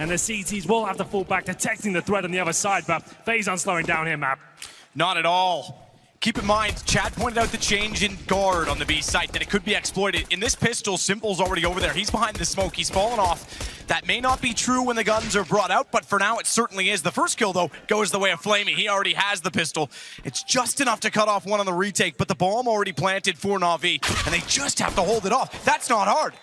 and the CTs will have to fall back, detecting the threat on the other side, but FaZe aren't slowing down here, Matt. Not at all. Keep in mind, Chad pointed out the change in guard on the B site, that it could be exploited. In this pistol, S1mple's already over there. He's behind the smoke. He's fallen off. That may not be true when the guns are brought out, but for now it certainly is. The first kill, though, goes the way of Flamey. He already has the pistol. It's just enough to cut off one on the retake, but the bomb already planted for NaVi, and they just have to hold it off. That's not hard.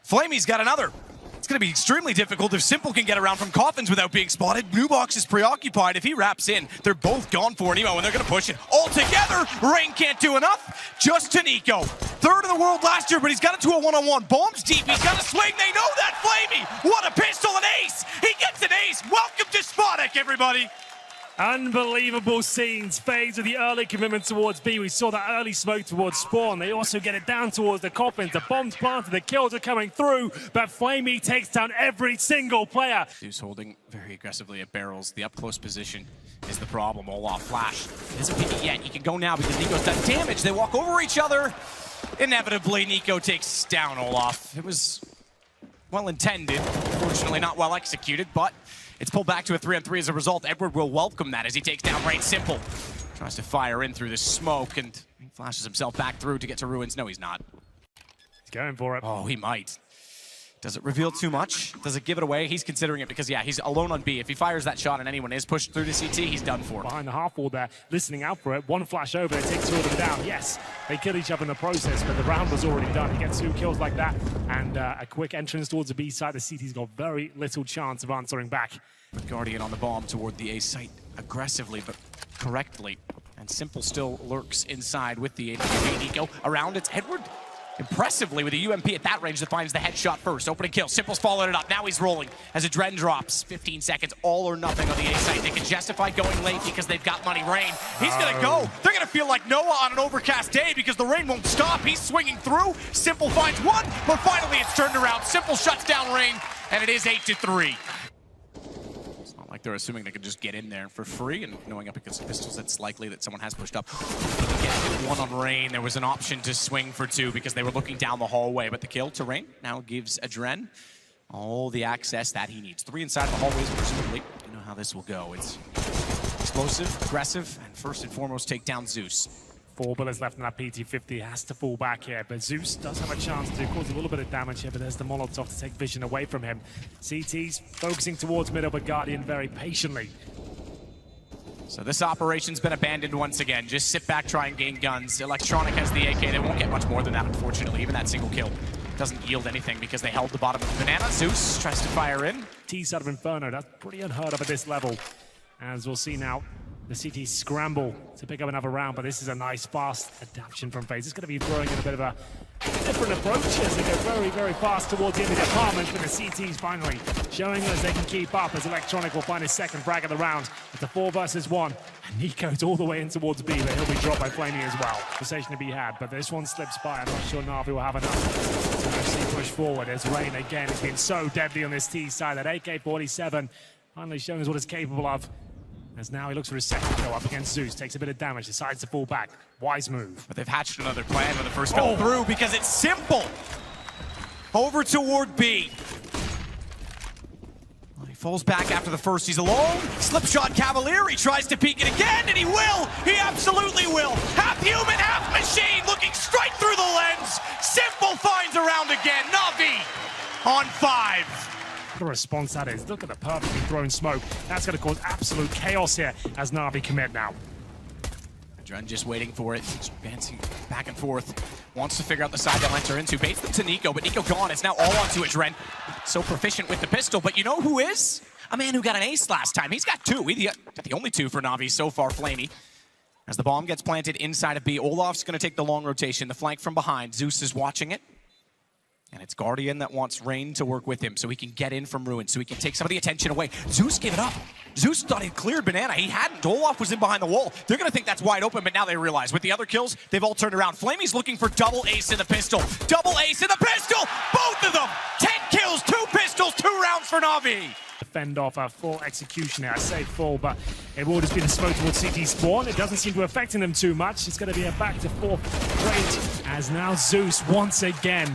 Flamey's got another. It's going to be extremely difficult if S1mple can get around from coffins without being spotted. Nubox is preoccupied. If he wraps in, they're both gone for an emo, and they're going to push it all together. Rain can't do enough. Just to Nico. Third in the world last year, but he's got it to a one-on-one. Bombs deep. He's got a swing. They know that. Flamey. What a pistol. An ace. He gets an ace. Welcome to Spodek, everybody. Unbelievable scenes. FaZe with the early commitment towards B. We saw that early smoke towards spawn. They also get it down towards the coffins. The bombs planted, the kills are coming through, but Flamey takes down every single player. He's holding very aggressively at barrels. The up-close position is the problem. Olaf flash. He isn't peeking yet. He can go now because Nico's done damage. They walk over each other. Inevitably, Nico takes down Olaf. It was well intended. Unfortunately, not well executed, but it's pulled back to a 3-on-3 as a result. Edward will welcome that as he takes down Rain. S1mple tries to fire in through the smoke and he flashes himself back through to get to Ruins. No, he's not. He's going for it. Oh, he might. Does it reveal too much? Does it give it away? He's considering it because, yeah, he's alone on B. If he fires that shot and anyone is pushed through to CT, he's done for. Behind the half wall there, listening out for it. One flash over, they take two of them down. Yes, they kill each other in the process, but the round was already done. He gets 2 kills like that, and a quick entrance towards the B side. The CT's got very little chance of answering back. GuardiaN on the bomb toward the A site aggressively, but correctly. And S1mple still lurks inside with the AWP. Nico around. It's Edward impressively with a UMP at that range that finds the headshot first. Opening kill. S1mple's followed it up. Now he's rolling as Adren drops. 15 seconds, all or nothing on the A site. They can justify going late because they've got money. Rain. He's going to go. They're going to feel like Noah on an overcast day because the rain won't stop. He's swinging through. S1mple finds one, but finally it's turned around. S1mple shuts down Rain, and it is 8-3. Like they're assuming they could just get in there for free, and knowing up against pistols, it's likely that someone has pushed up. One on Rain. There was an option to swing for 2 because they were looking down the hallway, but the kill to Rain now gives Adren all the access that he needs. 3 inside the hallways, presumably. You know how this will go. It's explosive, aggressive, and first and foremost take down Zeus. 4 bullets left in that PT-50, has to fall back here, but Zeus does have a chance to cause a little bit of damage here, but there's the Molotov to take vision away from him. CT's focusing towards middle, but GuardiaN very patiently. So this operation's been abandoned once again. Just sit back, try and gain guns. Electronic has the AK. They won't get much more than that, unfortunately. Even that single kill doesn't yield anything because they held the bottom of the banana. Zeus tries to fire in. T-side of Inferno, that's pretty unheard of at this level. As we'll see now, the CT scramble to pick up another round, but this is a nice, fast adaptation from FaZe. It's going to be throwing in a bit of a different approach as they go very, very fast towards the end of the apartments, but the CT's finally showing us they can keep up as Electronic will find his second frag of the round. It's a 4 versus 1, and Nico's all the way in towards B, but he'll be dropped by Flamey as well. Conversation to be had, but this one slips by. I'm not sure NaVi will have enough to actually push forward. As Rain again has been so deadly on this T side. That AK-47 finally showing us what it's capable of. As now he looks for his second kill up against Zeus, takes a bit of damage, decides to fall back. Wise move. But they've hatched another plan when the first fell through because it's S1mple. Over toward B. Well, he falls back after the first. He's alone. Slip shot Cavalier. He tries to peek it again, and he will. He absolutely will. Half human, half machine, looking straight through the lens. S1mple finds a round again. NaVi on 5. What a response that is. Look at the perfectly thrown smoke. That's going to cause absolute chaos here as NaVi commit now. Adren just waiting for it. He's advancing back and forth. Wants to figure out the side they'll enter into. Baits them to Nico, but Nico gone. It's now all onto Adren. So proficient with the pistol, but you know who is? A man who got an ace last time. He's got 2. He got the only 2 for NaVi so far, Flamey. As the bomb gets planted inside of B, Olaf's going to take the long rotation, the flank from behind. Zeus is watching it. And it's GuardiaN that wants Rain to work with him so he can get in from Ruin, so he can take some of the attention away. Zeus gave it up. Zeus thought he'd cleared Banana. He hadn't. Olaf was in behind the wall. They're going to think that's wide open, but now they realize with the other kills, they've all turned around. Flamey's looking for double ace in the pistol. Double ace in the pistol! Both of them! 10 kills, 2 pistols, 2 rounds for NaVi. to fend off a full execution here. I say full, but it will just be the smoke towards CT spawn. It doesn't seem to be affecting them too much. It's going to be a back to fourth straight, as now Zeus once again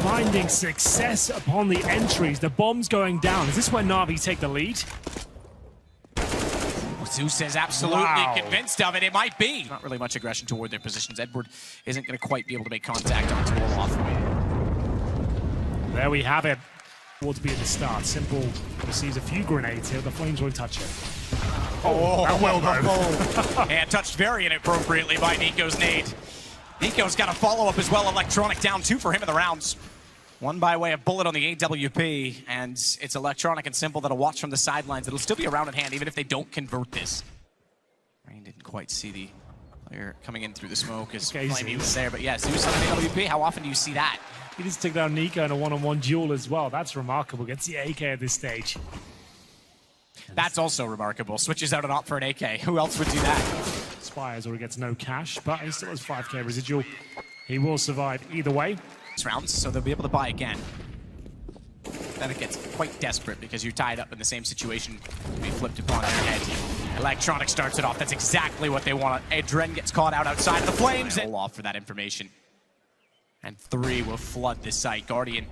finding success upon the entries. The bomb's going down. Is this where NaVi take the lead? Zeus is absolutely Wow. convinced of it. It might be. Not really much aggression toward their positions. Edward isn't going to quite be able to make contact onto Olaf. There we have it. Towards be at the start. S1mple receives a few grenades here. The Flames won't touch it. Oh, that will go. And touched very inappropriately by Nico's nade. Nico's got a follow-up as well. Electronic down 2 for him in the rounds. One by way of bullet on the AWP, and it's Electronic and S1mple that'll watch from the sidelines. It'll still be a round in hand, even if they don't convert this. Rain didn't quite see the player coming in through the smoke as Flamey was there, but yeah, Zeus on the AWP, how often do you see that? He just took down Nico in a one-on-one duel as well. That's remarkable. Gets the AK at this stage. That's also remarkable. Switches out an op for an AK. Who else would do that? Spires already gets no cash, but he still has 5k residual. He will survive either way. Rounds, so they'll be able to buy again. Then it gets quite desperate because you're tied up in the same situation to be flipped upon their head. Electronic starts it off. That's exactly what they want. Adren gets caught out outside of the flames. And off for that information. And 3 will flood the site. GuardiaN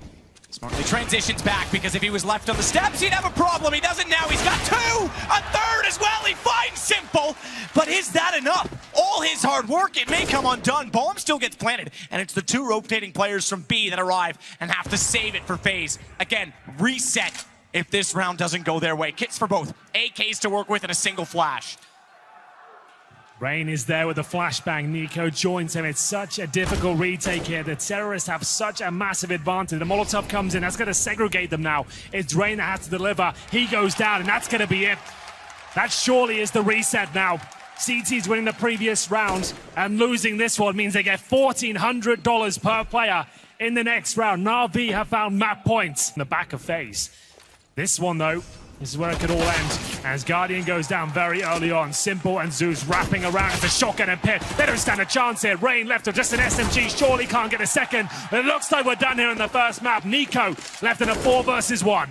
smartly transitions back because if he was left on the steps, he'd have a problem. He doesn't now. He's got 2, a third as well. He finds S1mple, but is that enough? All his hard work, it may come undone. Bomb still gets planted, and it's the 2 rotating players from B that arrive and have to save it for FaZe. Again, reset if this round doesn't go their way. Kits for both. AKs to work with and a single flash. Rain is there with the flashbang. Nico joins him. It's such a difficult retake here. The terrorists have such a massive advantage. The Molotov comes in. That's going to segregate them now. It's Rain that has to deliver. He goes down, and that's going to be it. That surely is the reset now. CT's winning the previous round, and losing this one means they get $1,400 per player in the next round. NaVi have found map points in the back of FaZe. This one, though, this is where it could all end, as GuardiaN goes down very early on. S1mple and Zeus wrapping around into shotgun and pit. They don't stand a chance here. Rain left with just an SMG, surely can't get a second. It looks like we're done here in the first map. Nico left in a 4 versus 1.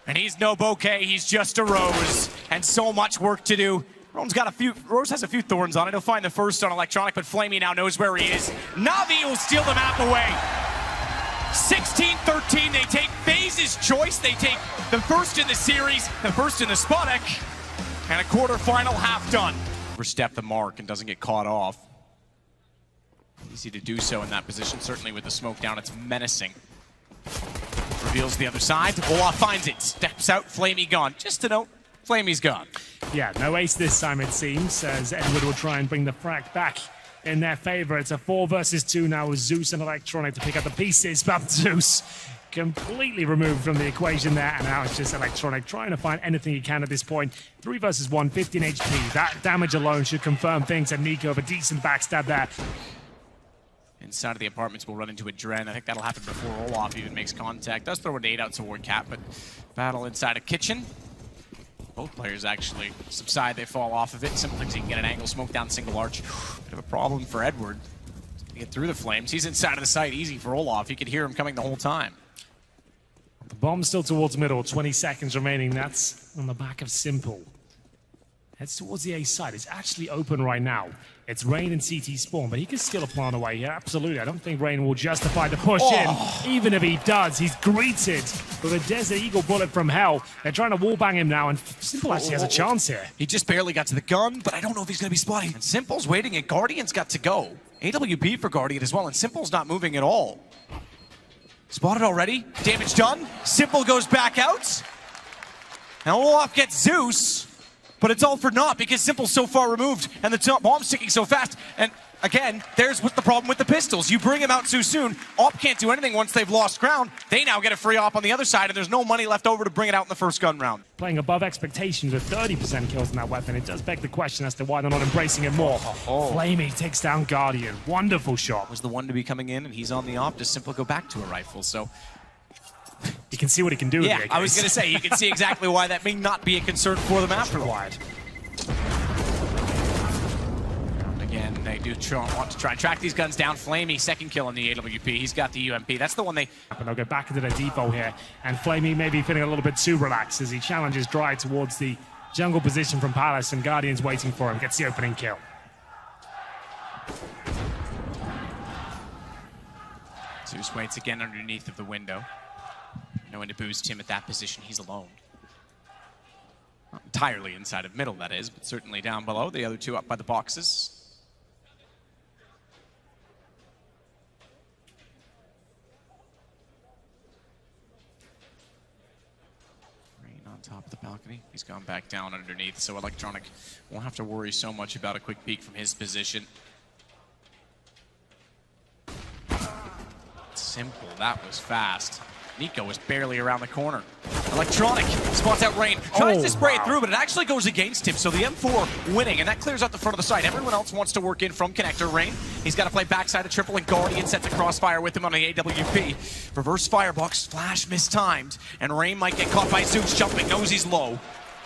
And he's no bouquet, he's just a rose. And so much work to do. Rose has a few thorns on it. He'll find the first on Electronic, but Flamey now knows where he is. NaVi will steal the map away. 16-13, they take FaZe's choice. They take the first in the series, the first in the Sputnik, and a quarterfinal half done. Overstep the mark and doesn't get caught off. Easy to do so in that position, certainly with the smoke down, it's menacing. Reveals the other side, Olaf finds it, steps out, Flamey gone. Just to note, Flamey's gone. Yeah, no ace this time it seems, as Edward will try and bring the frag back in their favor. It's a 4 versus 2 now with Zeus and Electronic to pick up the pieces, but Zeus completely removed from the equation there, and now it's just Electronic trying to find anything he can at this point. 3 versus 1, 15 HP. That damage alone should confirm things, and Nico have a decent backstab there. Inside of the apartments, we'll run into a Dren. I think that'll happen before Olaf even makes contact. Does throw a nade out toward Cap, but battle inside of Kitchen. Both players actually subside, they fall off of it. S1mple thinks he can get an angle, smoke down single arch. Bit of a problem for Edward to get through the flames. He's inside of the site, easy for Olaf. He could hear him coming the whole time. The bomb's still towards middle, 20 seconds remaining. That's on the back of S1mple. Heads towards the A side. It's actually open right now. It's Rain and CT spawn, but he can steal a plant away here. Absolutely. I don't think Rain will justify the push in. Even if he does, he's greeted with a Desert Eagle bullet from hell. They're trying to wallbang him now, and S1mple actually has a chance here. He just barely got to the gun, but I don't know if he's going to be spotting. And S1mple's waiting, and GuardiaN's got to go. AWP for GuardiaN as well, and S1mple's not moving at all. Spotted already. Damage done. S1mple goes back out. Now Olaf gets Zeus. But it's all for naught because S1mple's so far removed and the bomb's ticking so fast. And again, there's what the problem with the pistols. You bring them out too soon. Op can't do anything once they've lost ground. They now get a free op on the other side, and there's no money left over to bring it out in the first gun round. Playing above expectations with 30% kills in that weapon. It does beg the question as to why they're not embracing it more. Flamey takes down GuardiaN. Wonderful shot. Was the one to be coming in, and he's on the op. Does S1mple go back to a rifle? So you can see what he can do with yeah, the AKs. I was going to say, you can see exactly why that may not be a concern for them afterward. Again, they do want to try and track these guns down. Flamey, second kill on the AWP. He's got the UMP. That's the one they... And they'll go back into their depot here. And Flamey may be feeling a little bit too relaxed as he challenges Dry towards the jungle position from Palace, and GuardiaN's waiting for him. Gets the opening kill. Zeus waits again underneath of the window. No one to boost him at that position. He's alone. Not entirely inside of middle, that is, but certainly down below. The other two up by the boxes. Rain on top of the balcony. He's gone back down underneath, so Electronic won't have to worry so much about a quick peek from his position. S1mple, that was fast. Nico was barely around the corner. Electronic spots out Rain, tries to spray it through, but it actually goes against him. So the M4 winning, and that clears out the front of the site. Everyone else wants to work in from connector. Rain, he's got to play backside of triple, and GuardiaN sets a crossfire with him on the AWP. Reverse firebox, flash mistimed, and Rain might get caught by Zeus jumping, knows he's low.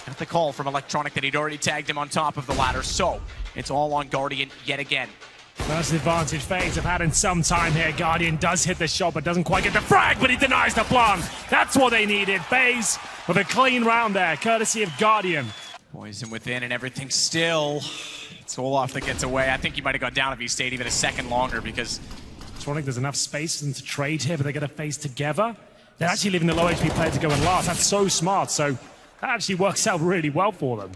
Got the call from Electronic that he'd already tagged him on top of the ladder, so it's all on GuardiaN yet again. First advantage FaZe have had in some time here. GuardiaN does hit the shot, but doesn't quite get the frag, but he denies the plant. That's what they needed. FaZe with a clean round there, courtesy of GuardiaN. Poison within and everything still. It's Olaf that gets away. I think he might have gone down if he stayed even a second longer because... Electronic, there's enough space for them to trade here, but they're going to FaZe together. They're actually leaving the low HP player to go in last. That's so smart, so that actually works out really well for them.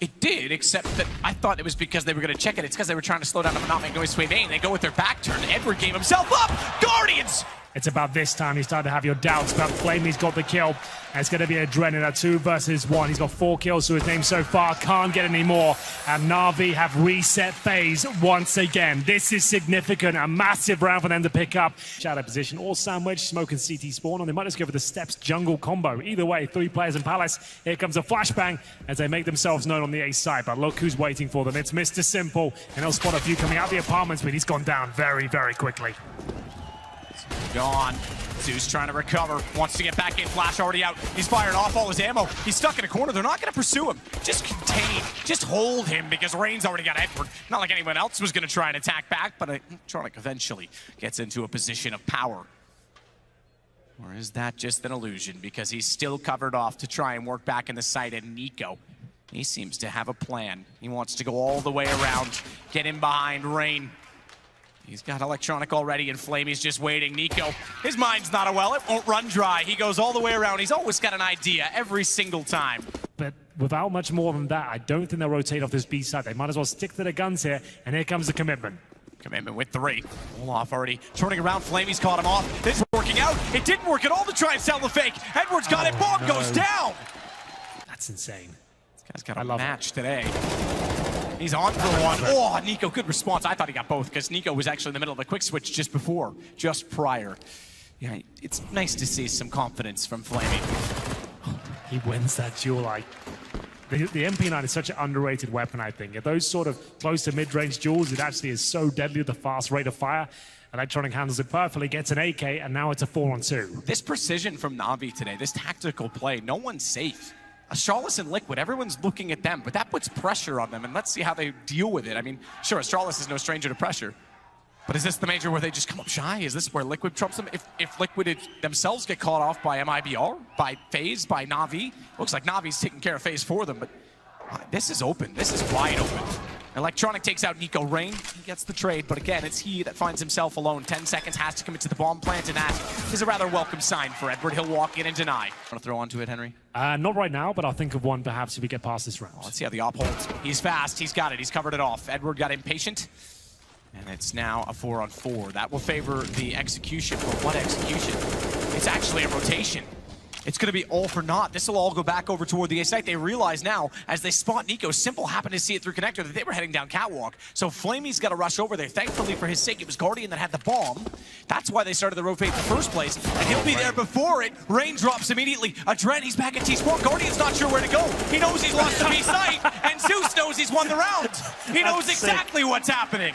It did, except that I thought it was because they were going to check it. It's because they were trying to slow down and not make noise to A. They go with their back turn. Edward gave himself up. GuardiaNs! It's about this time you start to have your doubts about Flamey's got the kill. And it's going to be a Dren in a 2 versus 1. He's got 4 kills to his name so far. Can't get any more. And NaVi have reset FaZe once again. This is significant. A massive round for them to pick up. Shadow position or sandwich. Smoke and CT spawn. And they might just go for the steps jungle combo. Either way, 3 players in Palace. Here comes a flashbang as they make themselves known on the A side. But look who's waiting for them. It's Mr. S1mple. And he'll spot a few coming out of the apartments, but he's gone down very, very quickly. Gone. Zeus trying to recover. Wants to get back in. Flash already out. He's fired off all his ammo. He's stuck in a corner. They're not going to pursue him. Just contain. Just hold him because Rain's already got Edward. Not like anyone else was going to try and attack back, but Electronic eventually gets into a position of power. Or is that just an illusion? Because he's still covered off to try and work back in the site, and Nico, he seems to have a plan. He wants to go all the way around, get in behind Rain. He's got Electronic already, and Flamey's just waiting. Nico, his mind's not a well. It won't run dry. He goes all the way around. He's always got an idea every single time. But without much more than that, I don't think they'll rotate off this B side. They might as well stick to their guns here, and here comes the commitment. Commitment with 3. Olaf already turning around. Flamey's caught him off. This is working out. It didn't work at all to try and sell the fake. Edward's got it. Bomb goes down. That's insane. This guy's got a match today. He's on for one. Oh, Nico, good response. I thought he got both because Nico was actually in the middle of the quick switch just prior. Yeah, it's nice to see some confidence from Flamey. He wins that duel. The MP9 is such an underrated weapon, I think. At those sort of close to mid-range duels, it actually is so deadly with the fast rate of fire. Electronic handles it perfectly, gets an AK, and now it's a 4-on-2. This precision from NaVi today, this tactical play, no one's safe. Astralis and Liquid, everyone's looking at them, but that puts pressure on them, and let's see how they deal with it. I mean, sure, Astralis is no stranger to pressure, but is this the major where they just come up shy? Is this where Liquid trumps them? If Liquid themselves get caught off by MIBR, by FaZe, by NaVi, looks like NaVi's taking care of FaZe for them, but this is open. This is wide open. Electronic takes out Nico. Rain, he gets the trade, but again, it's he that finds himself alone. 10 seconds, has to commit to the bomb plant, and that is a rather welcome sign for Edward. He'll walk in and deny. Want to throw onto it, Henry? Not right now, but I'll think of one perhaps if we get past this round. Let's see how the op holds. He's fast, he's got it, he's covered it off. Edward got impatient, and it's now a 4-on-4. That will favor the execution, but what execution? It's actually a rotation. It's going to be all for naught. This will all go back over toward the A site. They realize now, as they spot Nico, S1mple happened to see it through connector, that they were heading down catwalk. So Flamey's got to rush over there. Thankfully for his sake, it was GuardiaN that had the bomb. That's why they started the rotate in the first place. And he'll be there before it. Rain drops immediately. A Dren, he's back at T-spawn. GuardiaN's not sure where to go. He knows he's lost the B site, and Zeus knows he's won the round. He knows exactly what's happening.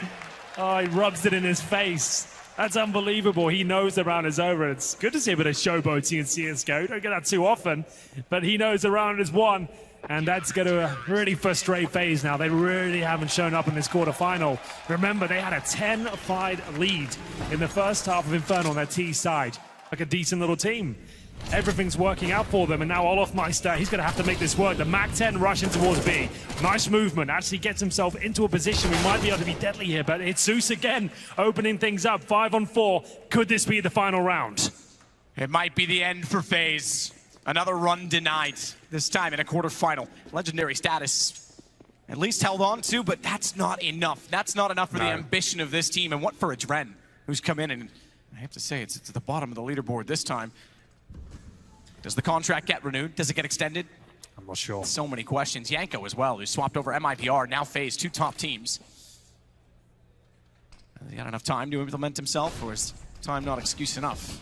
Oh, he rubs it in his face. That's unbelievable. He knows the round is over. It's good to see a bit of showboating in CSGO. Don't get that too often, but he knows the round is won. And that's going to really frustrate FaZe now. They really haven't shown up in this quarterfinal. Remember, they had a 10-5 lead in the first half of Infernal on their T side. Like a decent little team. Everything's working out for them, and now Olofmeister, he's going to have to make this work. The MAC-10 rushing towards B. Nice movement, actually gets himself into a position. We might be able to be deadly here, but it's Zeus again, opening things up. 5-on-4. Could this be the final round? It might be the end for FaZe. Another run denied, this time in a quarterfinal. Legendary status at least held on to, but that's not enough. That's not enough for the ambition of this team, and what for a Dren, who's come in, and I have to say, it's at the bottom of the leaderboard this time. Does the contract get renewed? Does it get extended? I'm not sure. So many questions. Yanko as well, who swapped over MIPR, now FaZe, 2 top teams. Has he got enough time to implement himself, or is time not excuse enough?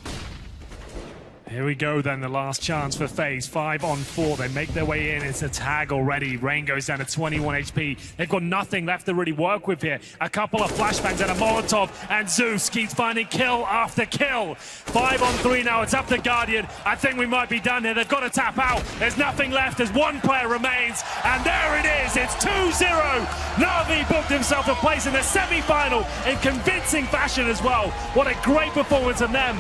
Here we go then, the last chance for FaZe. 5-on-4, they make their way in. It's a tag already. Rain goes down to 21 HP. They've got nothing left to really work with here. A couple of flashbangs and a Molotov, and Zeus keeps finding kill after kill. 5-on-3 now, it's up to GuardiaN. I think we might be done here. They've got to tap out. There's nothing left as one player remains, and there it is. It's 2-0. NaVi booked himself a place in the semi-final in convincing fashion as well. What a great performance from them.